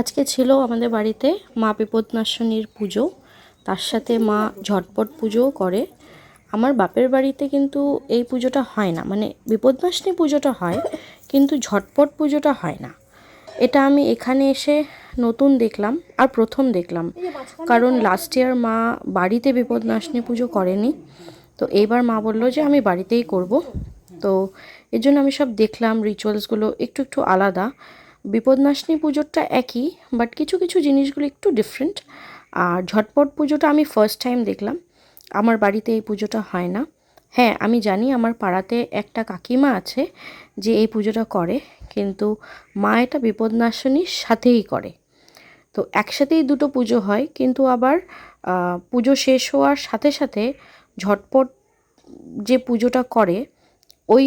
আজকে ছিল আমাদের বাড়িতে মা বিপদনাশিনীর পুজো, তার সাথে মা ঝটপট পুজোও করে। আমার বাপের বাড়িতে কিন্তু এই পুজোটা হয় না, মানে বিপদনাশিনী পুজোটা হয় কিন্তু ঝটপট পুজোটা হয় না। এটা আমি এখানে এসে নতুন দেখলাম আর প্রথম দেখলাম, কারণ লাস্ট ইয়ার মা বাড়িতে বিপদনাশিনী পুজো করেনি, তো এইবার মা বললো যে আমি বাড়িতেই করব। তো এর জন্য আমি সব দেখলাম, রিচুয়ালসগুলো একটু একটু আলাদা। বিপদনাশিনী পুজোটা একই, বাট কিছু কিছু জিনিসগুলো একটু ডিফারেন্ট। আর ঝটপট পুজোটা আমি ফার্স্ট টাইম দেখলাম, আমার বাড়িতে এই পুজোটা হয় না। হ্যাঁ, আমি জানি আমার পাড়াতে একটা কাকিমা আছে যে এই পুজোটা করে, কিন্তু মা এটা বিপদনাশিনীর সাথেই করে। তো একসাথেই দুটো পুজো হয়, কিন্তু আবার পুজো শেষ হওয়ার সাথে সাথে ঝটপট যে পুজোটা করে ওই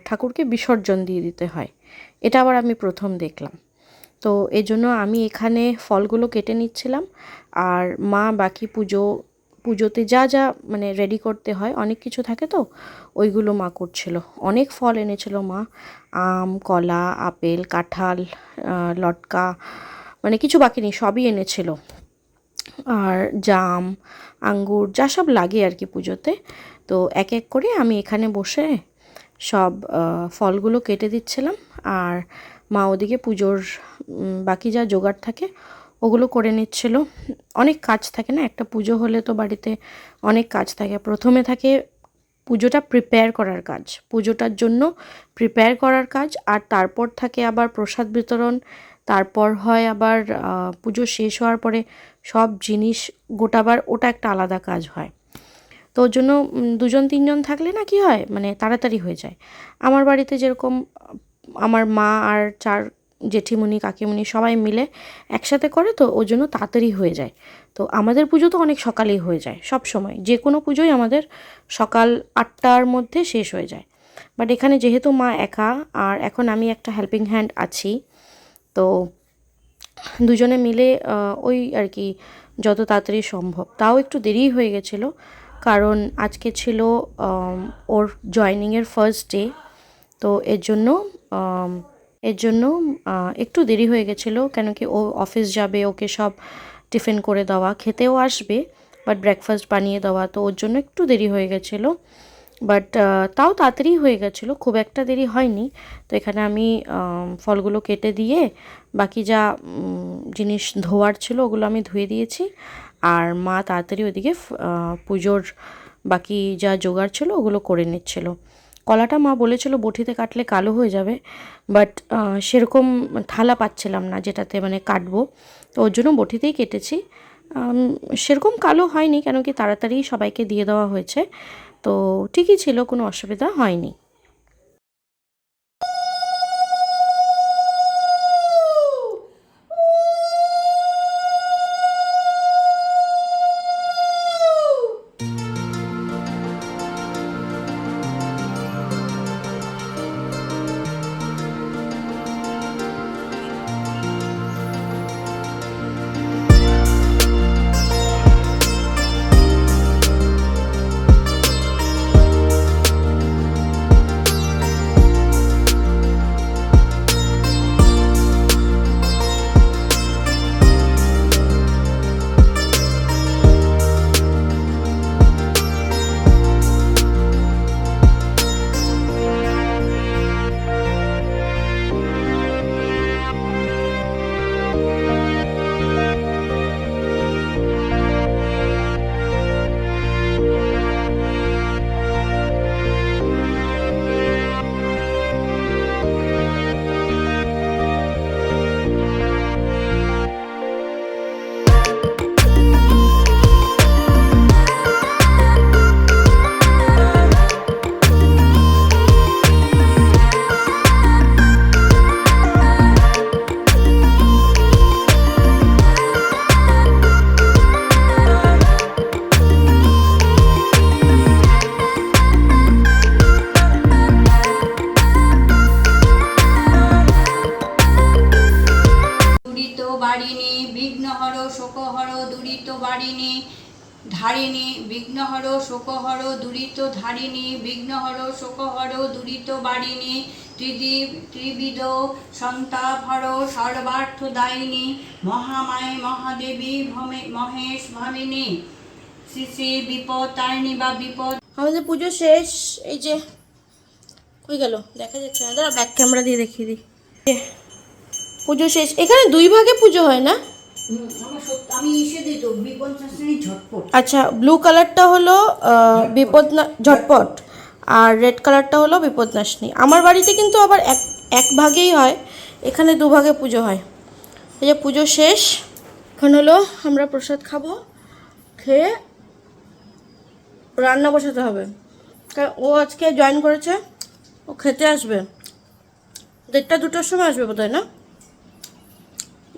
ঠাকুরকে বিসর্জন দিয়ে দিতে হয়। এটা আবার আমি প্রথম দেখলাম। তো এই জন্য আমি এখানে ফলগুলো কেটে নিচ্ছিলাম, আর মা বাকি পুজোতে যা যা মানে রেডি করতে হয়, অনেক কিছু থাকে তো, ওইগুলো মা করছিল। অনেক ফল এনেছিল মা, আম, কলা, আপেল, কাঁঠাল, লটকা, মানে কিছু বাকি নেই, সবই এনেছিল। আর জাম, আঙ্গুর, যা সব লাগে আর কি পুজোতে। তো এক এক করে আমি এখানে বসে সব ফলগুলো কেটে দিচ্ছিলাম, আর মা ওদিকে পুজোর বাকি যা জোগাড় থাকে ওগুলো করে নিচ্ছিল। অনেক কাজ থাকে না, একটা পুজো হলে তো বাড়িতে অনেক কাজ থাকে। প্রথমে থাকে পুজোটা প্রিপেয়ার করার কাজ, পুজোটার জন্য প্রিপেয়ার করার কাজ, আর তারপর থাকে আবার প্রসাদ বিতরণ। তারপর হয় আবার পুজো শেষ হওয়ার পরে সব জিনিস গোটাবার, ওটা একটা আলাদা কাজ হয়। তো ওর জন্য দুজন তিনজন থাকলে না কি হয়, মানে তাড়াতাড়ি হয়ে যায়। আমার বাড়িতে যেরকম আমার মা আর চার জেঠিমণি কাকিমণি সবাই মিলে একসাথে করে, তো ওর জন্য তাড়াতাড়ি হয়ে যায়। তো আমাদের পুজো তো অনেক সকালেই হয়ে যায়, সব সময় যে কোনো পুজোই আমাদের সকাল 8টার মধ্যে শেষ হয়ে যায়। বাট এখানে যেহেতু মা একা, আর এখন আমি একটা হেল্পিং হ্যান্ড আছি, তো দুজনে মিলে ওই আর কি যত তাড়াতাড়ি সম্ভব। তাও একটু দেরিই হয়ে গেছিলো, কারণ আজকে ছিল ওর জয়েনিংয়ের ফার্স্ট ডে। তো এর জন্য একটু দেরি হয়ে গেছিলো, কেন কি ও অফিস যাবে, ওকে সব টিফিন করে দেওয়া, খেতেও আসবে, বাট ব্রেকফাস্ট বানিয়ে দেওয়া, তো ওর জন্য একটু দেরি হয়ে গেছিলো। বাট তাও তাড়াতাড়ি হয়ে গেছিলো, খুব একটা দেরি হয়নি। তো এখানে আমি ফলগুলো কেটে দিয়ে বাকি যা জিনিস ধোয়ার ছিল ওগুলো আমি ধুয়ে দিয়েছি, আর মা তাড়াতাড়ি ওইদিকে পুজোর বাকি যা জোগাড় ছিল ওগুলো করে নিচ্ছিল। কলাটা মা বলেছিল বটিতে কাটলে কালো হয়ে যাবে, বাট সেরকম থালা পাচ্ছিলাম না যেটাতে মানে কাটবো, তো ওর জন্য বটিতেই কেটেছি। সেরকম কালো হয়নি, কেন কি তাড়াতাড়ি সবাইকে দিয়ে দেওয়া হয়েছে, তো ঠিকই ছিল, কোনো অসুবিধা হয়নি। দুরিত বারিণী বিঘ্নহর শোকহর দুরিত বারিণী ধারিণী বিঘ্নহর শোকহর দুরিত ধারিণী বিঘ্নহর শোকহর দুরিত বারিণী ত্রিবিধ সন্তাপহর সর্বার্থদায়িনী মহামায়ে মহাদেবী মহেশ ভামিনী শ্রী শ্রী বিপত্তারিণী বা বিপদ। আমাদের পুজো শেষ। এই যে কই গেল, দেখা যাচ্ছে না, দাঁড়া ব্যাক ক্যামেরা দিয়ে দেখিয়ে দিই। পুজো শেষ। এখানে 2 ভাগে পুজো হয় না? আমি এসে দিই তো বিপদনাশিনী ঝটপট। আচ্ছা, ব্লু কালারটা হলো ঝটপট, আর রেড কালারটা হলো বিপদনাশিনী। আমার বাড়িতে কিন্তু আবার এক ভাগেই হয়, এখানে 2 ভাগে পুজো হয়। এই যে পুজো শেষ, এখন হলো আমরা প্রসাদ খাবো, খেয়ে রান্না বসাতে হবে। ও আজকে জয়েন করেছে, ও খেতে আসবে 1:30 2টার সময় আসবে বোধহয়, না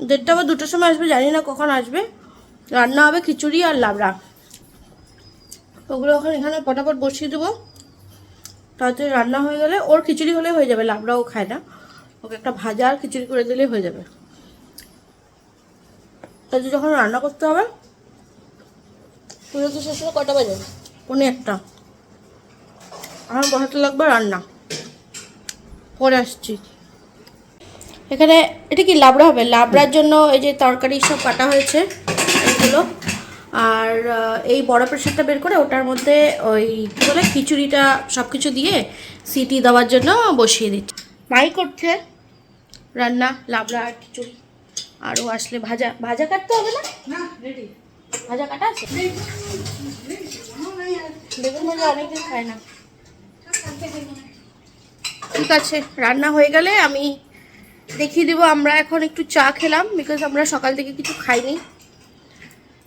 1:30 বা 2টার সময় আসবে, জানি না কখন আসবে। রান্না হবে খিচুড়ি আর লাবড়া, ওগুলো এখন এখানে পটাপট বসিয়ে দেবো। তাড়াতাড়ি রান্না হয়ে গেলে ওর খিচুড়ি হলে হয়ে যাবে, লাবড়াও খায় না, ওকে একটা ভাজা আর খিচুড়ি করে দিলেই হয়ে যাবে। তাহলে যখন রান্না করতে হবে, পুজো তো শেষ হলে কটা বাজে? 1:45। আমার বসাতে লাগবে রান্না, পরে আসছি। এখানে এটা কি লাবড়া হবে, লাবড়ার জন্য এই যে তরকারি সব কাটা হয়েছে এইগুলো, আর এই বড় প্রেশারটা বের করে ওটার মধ্যে ওই কী বলে খিচুড়িটা সব কিছু দিয়ে সিটি দেওয়ার জন্য বসিয়ে দিচ্ছি। মাই করছে রান্না, লাবড়া আর খিচুড়ি, আরও আসলে ভাজা ভাজা কাটতে হবে না? না রেডি, ভাজা কাটা আছে? বেগুন ভাজা অনেকদিন খায় না। ঠিক আছে, রান্না হয়ে গেলে আমি দেখিয়ে দেবো। আমরা এখন একটু চা খেলাম, বিকজ আমরা সকাল থেকে কিছু খাইনি,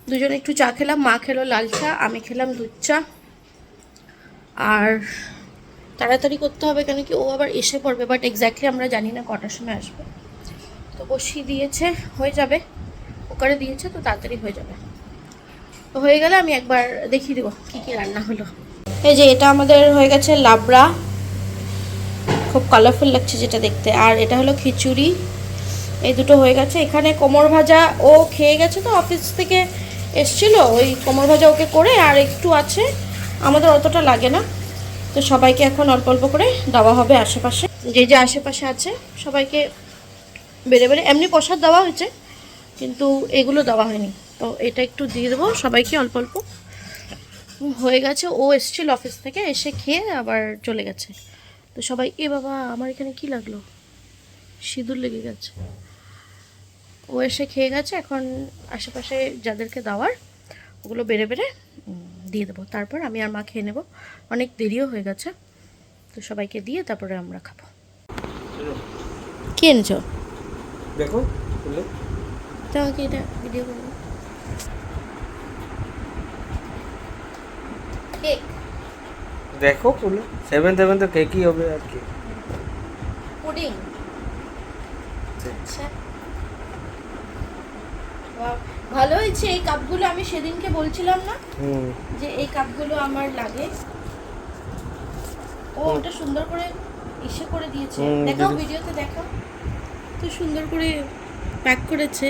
দুজনে একটু চা খেলাম। মা খেলো লাল চা, আমি খেলাম দুধ চা। আর তাড়াতাড়ি করতে হবে, কেন কি ও আবার এসে পড়বে, বাট এক্স্যাক্টলি আমরা জানি না কটার সময় আসবে। তো বসিয়ে দিয়েছে, হয়ে যাবে, কুকারে দিয়েছে তো তাড়াতাড়ি হয়ে যাবে। তো হয়ে গেলে আমি একবার দেখিয়ে দেবো কী কী রান্না হলো। এই যে এটা আমাদের হয়ে গেছে লাবড়া, খুব কালারফুল লাগছে যেটা দেখতে, আর এটা হলো খিচুড়ি, এই দুটো হয়ে গেছে। এখানে কোমর ভাজা ও খেয়ে গেছে, তো অফিস থেকে এসছিল, ওই কোমর ভাজা ওকে করে আর একটু আছে, আমাদের অতটা লাগে না। তো সবাইকে এখন অল্প অল্প করে দেওয়া হবে, আশেপাশে যে যে আশেপাশে আছে সবাইকে বেড়ে বেড়ে। এমনি প্রসাদ দেওয়া হয়েছে, কিন্তু এগুলো দেওয়া হয়নি, তো এটা একটু দিয়ে দেবো সবাইকে অল্প অল্প। হয়ে গেছে, ও এসছিল অফিস থেকে, এসে খেয়ে আবার চলে গেছে। তো সবাই, এ বাবা আমার এখানে কি লাগলো, সিঁদুর লেগে গেছে। ও এসে খেয়ে গেছে, এখন আশেপাশে যাদেরকে দেওয়ার ওগুলো বেড়ে বেড়ে দিয়ে দেবো, তারপর আমি আর মা খেয়ে নেব। অনেক দেরিও হয়ে গেছে, তো সবাইকে দিয়ে তারপরে আমরা খাবো। কি এনেছো দেখো, তোমাকে এটা ভিডিও করবো। কেক দেখো খুলে, 7 তো কেকই হবে আর কি। পুডিং। আচ্ছা, ভালো হয়েছে। এই কাপগুলো আমি সেদিনকে বলছিলাম না যে এই কাপগুলো আমার লাগে, ও ওটা সুন্দর করে ইসে করে দিয়েছে। দেখাও ভিডিওতে, দেখাও তো সুন্দর করে প্যাক করেছে।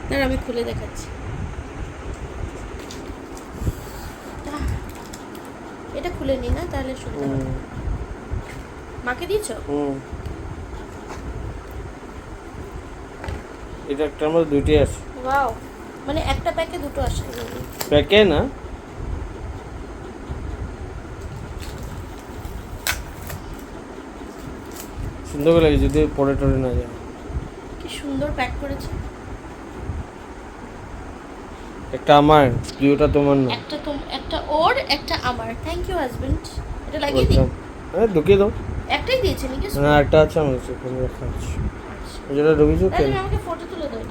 তার আমি খুলে দেখাচ্ছি। এটা খুলে নি না, তাহলে সুন্দর হবে। মাকে দিয়েছো? এটা একটা আমার দুইটি আছে। ওয়াও, মানে একটা প্যাকে দুটো আসে? প্যাকে না, সুন্দর লাগে যদি পরে টরে না যায়। কি সুন্দর প্যাক করেছে। একটা আমার, দুইটা তোমার না। একটা ওর, একটা আমার। Thank you husband. এটা লাগিয়ে দিই? হ্যাঁ, ঢুকিয়ে দাও। একটাই দিয়েছে নাকি? না, একটা আছে আমার কাছে, রাখা আছে। যেটা ঢুকিয়েছো তাহলে আমাকে ফটো তুলে দাও।